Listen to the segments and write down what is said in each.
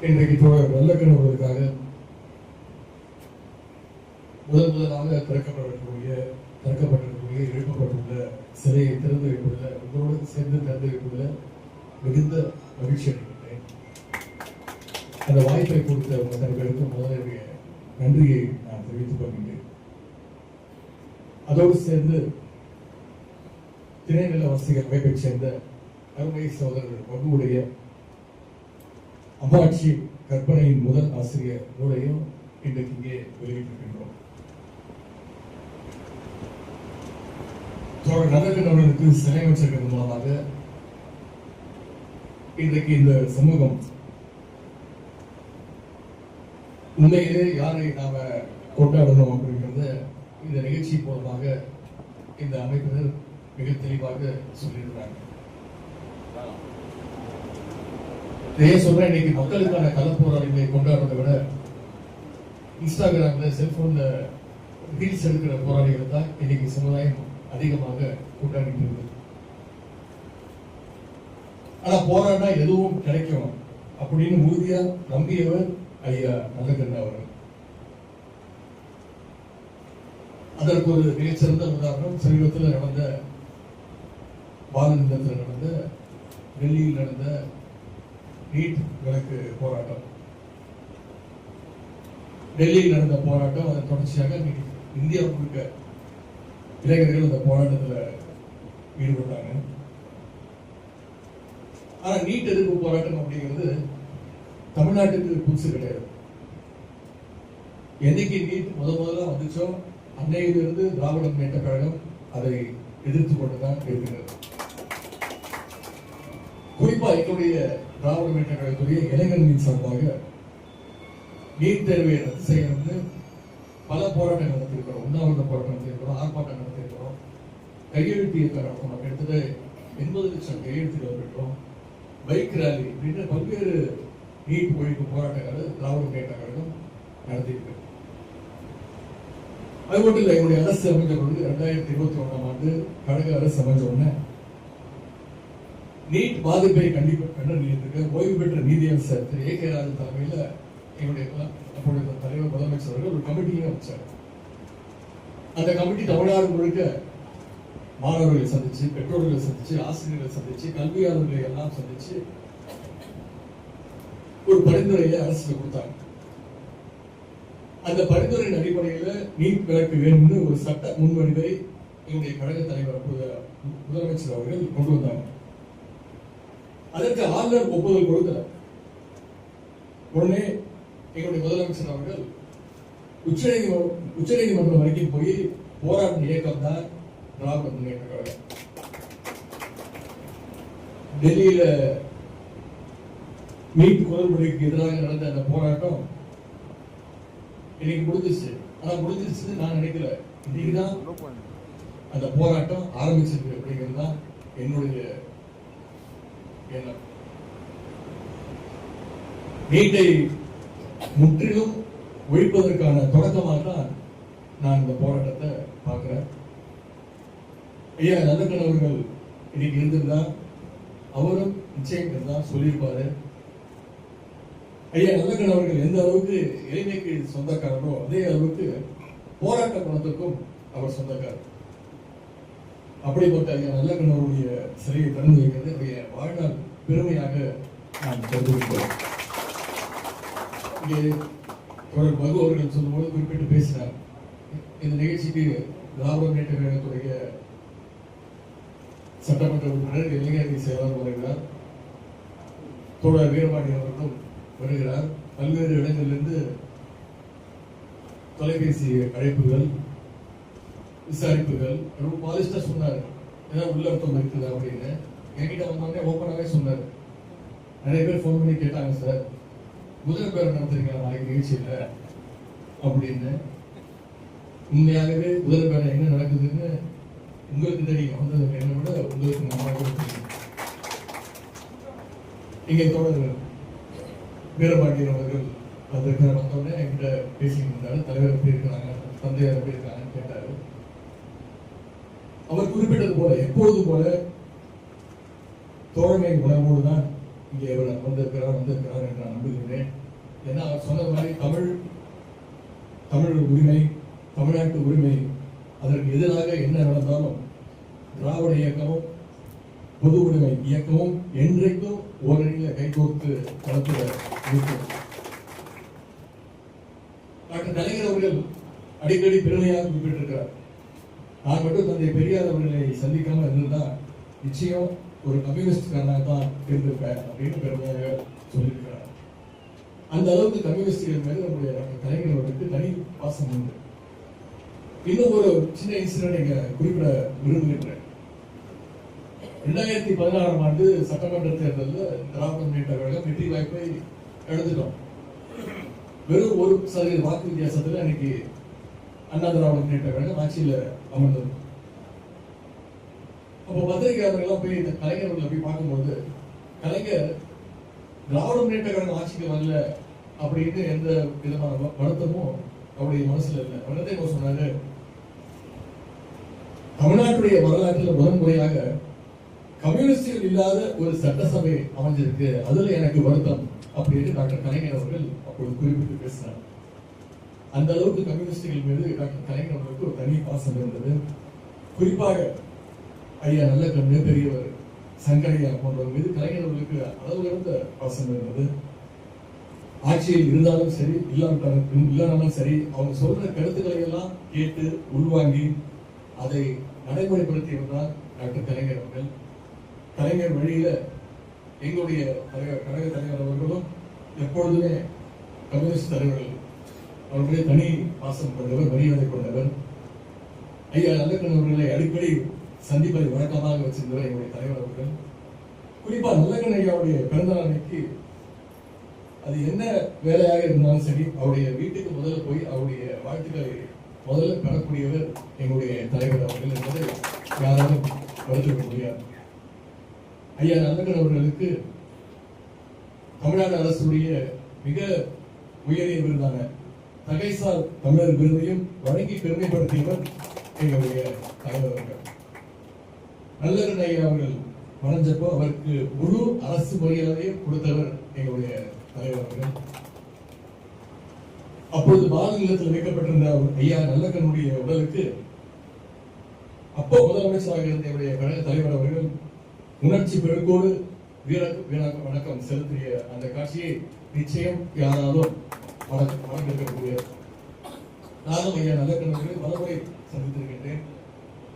இன்றைக்கு தோழர் நல்லக்கண் அவர்களுக்காக முதலாக திறக்கப்பட்டிருக்கக்கூடிய எழுப்பப்பட்டுள்ள சிலையை திறந்து வைப்பதில் உங்களோடு சேர்ந்து திறந்து வைப்பதில் மிகுந்த மகிழ்ச்சி அடைகின்றேன். அந்த வாய்ப்பை கொடுத்த மற்றவர்களுக்கு முதலிய நன்றியை நான் தெரிவித்துக் கொள்கின்றேன். அதோடு சேர்ந்து திணைநில வசதிகள் அமைப்பைச் சேர்ந்த அருமை சகோதரர் வகுவுடைய அம்மாட்சி கற்பனையின் முதல் ஆசிரியர் நூலையும் இன்றைக்கு இங்கே வெளியிட்டிருக்கின்றோம். தோழர் நல்லக்கண் அவர்களுக்கு சிலை அமைச்சர்கள் மூலமாக இன்றைக்கு இந்த சமூகம் உண்மையிலே யாரை நாம கொண்டாடணும் அப்படிங்கிறத இந்த நிகழ்ச்சி மூலமாக இந்த அமைப்பினர் மிக தெளிவாக சொல்லியிருக்கிறாங்க. சொல்றேன், இன்னைக்கு மக்களுக்கான களப்போராளிகளை கொண்டாடுறதை விட இன்ஸ்டாகிராம்ல செல்போன்ல ரீல்ஸ் எடுக்கிற போராளிகள் தான் இன்னைக்கு சமுதாயம் அதிகமாக கொண்டாடிட்டு இருக்கு. ஆனா போராடினா எதுவும் கிடைக்கும் அப்படின்னு உறுதியா நம்பியவர் ஐயா நல்லக்கண் அவர்கள். அதற்கு ஒரு மிகச்சிறந்த உதாரணம் சமீபத்தில் நடந்த பாரதியத்தில் நடந்த டெல்லியில் நடந்த நீட் விலக்கு போராட்டம். டெல்லியில் நடந்த போராட்டம் அதன் தொடர்ச்சியாக இந்தியா முழுக்க இளைஞர்கள் அந்த போராட்டத்தில் ஈடுபட்டாங்க. ஆனா நீட் எதிர்ப்பு போராட்டம் அப்படிங்கிறது தமிழ்நாட்டுக்கு புதுசு கிடையாது. என்னைக்கு நீட் முதல்ல வந்துச்சோ அன்னையிலிருந்து திராவிட முன்னேற்ற கழகம் அதை எதிர்த்து கொண்டுதான் இருக்கிறது. குறிப்பா எங்களுடைய திராவிட முன்னேற்ற கழகத்துடைய இளைஞர்களின் சார்பாக நீட் தேர்வை ரத்து செய்யணும்னு பல போராட்டங்கள் நடத்தியிருக்கிறோம். உண்ணாவிரத போராட்டம் நடத்தியிருக்கிறோம், ஆர்ப்பாட்டம் நடத்தியிருக்கிறோம், கையெழுத்து இயக்கம் நடத்தணும், கிட்டத்தட்ட 80 லட்சம் கையெழுத்துக்கள் பெற்றோம், பைக் ரேலி அப்படின்னு பல்வேறு நீட் ஒழிப்பு போராட்டங்களை திராவிட முன்னேற்ற கழகம் நடத்தியிருக்கு. அது மட்டும் இல்லை, எங்களுடைய அரசு அமைஞ்ச பொழுது 2021ஆம் ஆண்டு கழக அரசு அமைஞ்ச உடனே நீட் பாதிப்பை கண்டறியத்துக்கு ஓய்வு பெற்ற நீதியரசர் திரு ஏ கே ராஜன் தலைமையில் எங்களுடைய அப்பொழுது தலைவர் முதலமைச்சர் அவர்கள் ஒரு கமிட்டியை அமைச்சார். அந்த கமிட்டி தமிழ்நாடு முழுக்க மாணவர்களை சந்திச்சு, பெற்றோர்களை சந்திச்சு, ஆசிரியர்களை சந்திச்சு, கல்வியாளர்களை எல்லாம் சந்திச்சு ஒரு பரிந்துரையை அரசு கொடுத்தாங்க. அந்த பரிந்துரையின் அடிப்படையில் நீட் விலக்கு வேணும்னு ஒரு சட்ட முன்வடிவை எங்களுடைய கழக தலைவர் முதலமைச்சர் அவர்கள் கொண்டு வந்தாங்க. அதற்கு ஆளுநர் ஒப்புதல் கொடுக்கிறார். உடனே எங்களுடைய முதலமைச்சர் அவர்கள் உச்சநீதிமன்றம் வரைக்கும் போய் போராட்டம் இயக்கம் தான் திராவிட முன்னேற்ற கழகம். டெல்லியில நீட் குளறுபடிக்கு எதிராக நடந்த அந்த போராட்டம் இன்னைக்கு முடிஞ்சிச்சு. ஆனா முடிஞ்சிருச்சுன்னு நான் நினைக்கல. இன்னைக்குதான் அந்த போராட்டம் ஆரம்பிச்சிருக்கு அப்படிங்கிறது தான் என்னுடைய எண்ணம். நீட்டை முற்றிலும் ஒழிப்பதற்கான தொடக்கமாக தான் நான் இந்த போராட்டத்தை பார்க்கிறேன். ஐயா நல்லக்கண் அவர்கள் இன்னைக்கு இருந்திருந்தா அவரும் நிச்சயம் இருந்தா சொல்லியிருப்பாரு. ஐயா நல்லக்கண் அவர்கள் எந்த அளவுக்கு எளிமைக்கு சொந்தக்காரரோ அதே அளவுக்கு போராட்ட குணத்துக்கும் அவர் சொந்தக்காரர். அப்படிப்பட்ட ஐயா நல்லக்கண் அவருடைய சிலையை திறந்து வைக்கிறது என்னுடைய வாழ்நாள் பெருமையாக நான் கருதுகிறேன். இங்கே தொடர் மகு அவர்கள் சொல்லும்போது குறிப்பிட்டு பேசினார். இந்த நிகழ்ச்சிக்கு திராவிட முன்னேற்ற கழகத்துடைய சட்டமன்ற உறுப்பினர் இளைஞரணி செயலாளர் வருகிறார், தோழர் வீரபாண்டி அவர்களும் வருகிறார். பல்வேறு இடங்களிலிருந்து தொலைபேசி அழைப்புகள், விசாரிப்புகள். பாலிஸ்டா சொன்னார் ஏதாவது உள்ளர்த்தம் இருக்குது அப்படின்னு. என்கிட்ட வந்தோடனே ஓப்பனாகவே சொன்னார். நிறைய பேர் ஃபோன் பண்ணி கேட்டாங்க, சார் முதல் பேர் நடத்துறீங்களா நாளைக்கு நிகழ்ச்சியில அப்படின்னு. உண்மையாகவே முதல் பேரை என்ன நடக்குதுன்னு உங்களுக்கு தெரியும், வந்தது என்ன விட உங்களுக்கு நன்றாக தெரியும். இங்கே தொடர் வீரபாண்டியன் அவர்கள் அதற்கு வந்தோடனே என்கிட்ட பேசிட்டு இருந்தாரு. தலைவர் எப்படி இருக்கிறாங்க, தந்தையார் எப்படி இருக்காங்கன்னு கேட்டாரு. அவர் குறிப்பிட்டது போல எப்பொழுது போல தோழமை உணர்வோடு தான் இங்கே அவர் வந்திருக்கிறார் என்று நான் நம்புகிறேன். ஏன்னா அவர் சொன்ன மாதிரி தமிழ் உரிமை, தமிழ்நாட்டு உரிமை, அதற்கு எதிராக என்ன நடந்தாலும் திராவிட இயக்கமும் பொது உடைமை இயக்கமும் என்றைக்கும் ஓரணியில கைகோர்த்து நடத்துகிற இயக்கம். டாக்டர் கலைஞர் அவர்கள் அடிக்கடி பெருமையாக குறிப்பிட்டிருக்கிறார், நான் மட்டும் தந்தை பெரியார் அவர்களை சந்திக்காம இருந்திருந்தா நிச்சயம் ஒரு கம்யூனிஸ்ட்காரனாக தான் இருந்திருப்பேன் அப்படின்னு பெருமையாக சொல்லியிருக்கிறார். அந்த அளவுக்கு கம்யூனிஸ்டுகள் மேல நம்முடைய டாக்டர் கலைஞர் அவர்களுக்கு தனி பாசம் உண்டு. இன்னும் ஒரு சின்ன இன்சிடென்ட் இங்க குறிப்பிட விரும்புகின்றேன். 2016 ஆண்டு சட்டமன்ற தேர்தலில் திராவிட முன்னேற்ற கழகம் வெற்றி வாய்ப்பை இழந்துட்டோம். வெறும் 1% வாக்கு வித்தியாசத்துல அன்னைக்கு அண்ணா திராவிட முன்னேற்ற கழகம் ஆட்சியில அமர்ந்தது. அப்போ பத்திரிகையாளர்கள் போய் இந்த கலைஞர்களை போய் பார்க்கும்போது, கலைஞர் திராவிட முன்னேற்ற கழகம் ஆட்சிக்கு வரல அப்படின்னு எந்த விதமான வருத்தமும் அவருடைய மனசுல இல்லை. அவர்கிட்ட சொன்னாரு, தமிழ்நாட்டுடைய வரலாற்றில் முதன்முறையாக கம்யூனிஸ்டுகள் இல்லாத ஒரு சட்டசபை அமைஞ்சிருக்கு, அதுல எனக்கு வருத்தம் அப்படின்னு டாக்டர் கலைஞர் அவர்கள் அப்பொழுது குறிப்பிட்டு பேசினார். அந்த அளவுக்கு கம்யூனிஸ்டுகள் மீது டாக்டர் கலைஞர் அவர்களுக்கு ஒரு தனி பாசம் இருந்தது. குறிப்பாக ஐயா நல்லக்கண்ணு, பெரியவர் சங்கரையா போன்றவர் மீது கலைஞர் அவர்களுக்கு அளவு இருந்த பாசம் இருந்தது. ஆட்சியில் இருந்தாலும் சரி, இல்லாமலும் சரி, அவங்க சொல்ற கருத்துக்களை எல்லாம் கேட்டு உள்வாங்கி அதை நடைமுறைப்படுத்தியவர் டாக்டர் கலைஞர் அவர்கள். கலைஞர் வழியில எங்களுடைய கழக தலைவர் அவர்களும் எப்பொழுதுமே கம்யூனிஸ்ட் தலைவர்கள் அவர்களுடைய தனி பாசம் கொண்டவர், மரியாதை கொண்டவர். ஐயா நல்லக்கண்ணு அவர்களை அடிக்கடி சந்திப்பதை வழக்கமாக வச்சிருந்தவர் எங்களுடைய தலைவர் அவர்கள். குறிப்பா நல்லக்கண்ணு ஐயாவுடைய பிறந்த நாளைக்கு அது என்ன வேலையாக இருந்தாலும் சரி, அவருடைய வீட்டுக்கு முதல்ல போய் அவருடைய வாழ்த்துக்களை முதல்ல பெறக்கூடியவர் எங்களுடைய தலைவர் அவர்கள் என்பதை யாராலும் மறுத்துவிட முடியாது. ஐயா நல்லக்கண்ணு அவர்களுக்கு தமிழ்நாடு அரசுடைய மிக உயரிய விருதான தகைசால் தமிழர் விருதையும் வழங்கி பெருமைப்படுத்தியவர் எங்களுடைய தலைவர் அவர்கள். நல்லக்கண்ணு ஐயா அவர்கள் மறைஞ்சப்போ அவருக்கு முழு அரசு மரியாதையும் கொடுத்தவர் எங்களுடைய தலைவர் அவர்கள். அப்பொழுது பால நிலையத்தில் வைக்கப்பட்டிருந்த ஐயா நல்லக்கண்ணுடைய உடலுக்கு அப்போ முதலமைச்சராக இருந்த என்னுடைய கழக தலைவர் அவர்கள் உணர்ச்சி பெருக்கோடு வணக்கம் செலுத்திய அந்த காட்சியை நிச்சயம் யாராலும் வணங்கிருக்கக்கூடிய நானும் ஐயா நல்லக்கண்ணு பலமுறை சந்தித்திருக்கின்றேன்.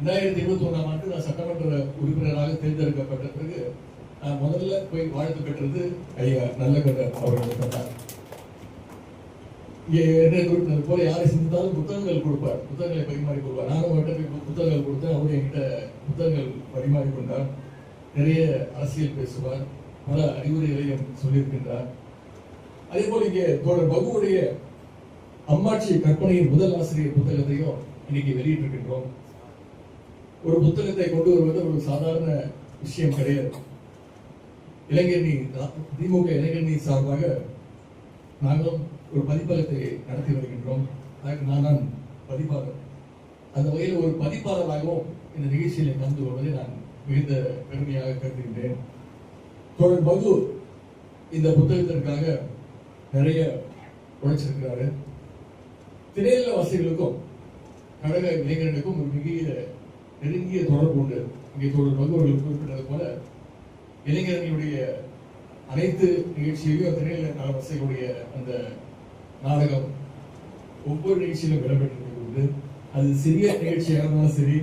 2021 ஆண்டு நான் சட்டமன்ற உறுப்பினராக தேர்ந்தெடுக்கப்பட்ட பிறகு நான் முதல்ல போய் வாழ்த்து பெற்றது ஐயா நல்லக்கண்ணு அவர்கள். போல யாரை சிந்தித்தாலும் புத்தகங்கள் கொடுப்பார், புத்தகங்களை பரிமாறி கொள்வார். நானும் அவர்கிட்ட புத்தகங்கள் கொடுத்தேன், அவரு என்கிட்ட புத்தகங்கள் பரிமாறி கொண்டார். நிறைய அரசியல் பேசுவார், பல அறிவுரைகளையும் சொல்லியிருக்கின்றார். அதே போல இங்கே தோழர் பகுவுடைய அம்மாட்சி கற்பனையின் முதல் ஆசிரியர் புத்தகத்தையும் இன்னைக்கு வெளியிட்டிருக்கின்றோம். ஒரு புத்தகத்தை கொண்டு வருவது ஒரு சாதாரண விஷயம் கிடையாது. திமுக இளைஞரணி சார்பாக நாங்களும் ஒரு பதிப்பகத்தை நடத்தி வருகின்றோம். நான் பதிப்பாளர். அந்த வகையில் ஒரு பதிப்பாளராகவும் இந்த நிகழ்ச்சியில் கலந்து கொள்வதை நான் மிகுந்த பெருமையாக கருதுகின்றேன். தோழர் பகு இந்த புத்தகத்திற்காக நிறைய உழைச்சிருக்கிறாரு. திரையில வாசிகளுக்கும் கழக இளைஞர்களுக்கும் ஒரு மிக நெருங்கிய தொடர்பு உண்டு. இங்கே தோழர் பகு அவர்கள் குறிப்பிட்டது போல இளைஞர்களுடைய அனைத்து நிகழ்ச்சியிலும் திரையில வாசிகளுடைய அந்த நாடகம் ஒவ்வொரு நிகழ்ச்சியிலும் இடம்பெற்றிருக்கிறது. அது சிறிய நிகழ்ச்சியாக இருந்தாலும் சரி,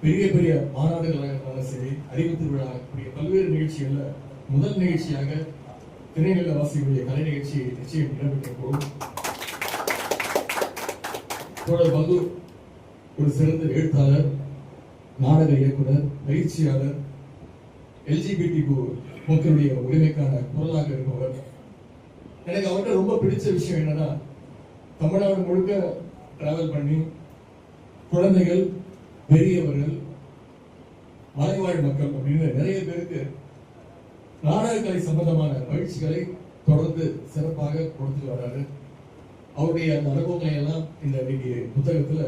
பெரிய பெரிய மாநாடுகளாக இருந்தாலும் சரி, அறிவு திருவிழா கூடிய பல்வேறு நிகழ்ச்சிகள்ல முதல் நிகழ்ச்சியாக திரைநில வாசிகளுடைய கலை நிகழ்ச்சி நிச்சயம் இடம்பெற்றிருக்கும். தோழர் பகு ஒரு சிறந்த எழுத்தாளர், நாடக இயக்குனர், பயிற்சியாளர், LGBT மக்களுடைய உரிமைக்கான குரலாக இருப்பவர். எனக்கு அவர்கிட்ட ரொம்ப பிடிச்ச விஷயம் என்னன்னா, தமிழ்நாடு முழுக்க டிராவல் பண்ணி குழந்தைகள், பெரியவர்கள், மலைவாழ் மக்கள் அப்படின்னு நிறைய பேருக்கு நாடகக்கலை சம்பந்தமான பயிற்சிகளை தொடர்ந்து சிறப்பாக கொடுத்து வர்றாரு. அவருடைய அந்த அனுபவங்களை எல்லாம் இந்த புத்தகத்துல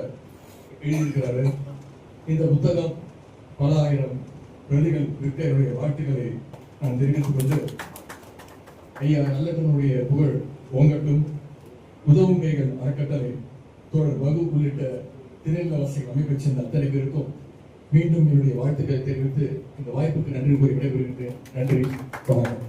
எழுதியிருக்கிறாரு. இந்த புத்தகம் பல ஆயிரம் பிரதிகள் விற்க என்னுடைய வாழ்த்துக்களை நான் தெரிவித்துக் கொண்டு, ஐயா நல்லக்கண்ணுடைய புகழ் ஓங்கட்டும். உதவும் கைகள் அறக்கட்டளை தோழர் வகு உள்ளிட்ட திரையிலவாசிகள் அமைப்பை சேர்ந்த அத்தனை பேருக்கும் மீண்டும் என்னுடைய வாழ்த்துக்களை தெரிவித்து இந்த வாய்ப்புக்கு நன்றி கூறி விடைபெறுகின்றேன். நன்றி, வணக்கம்.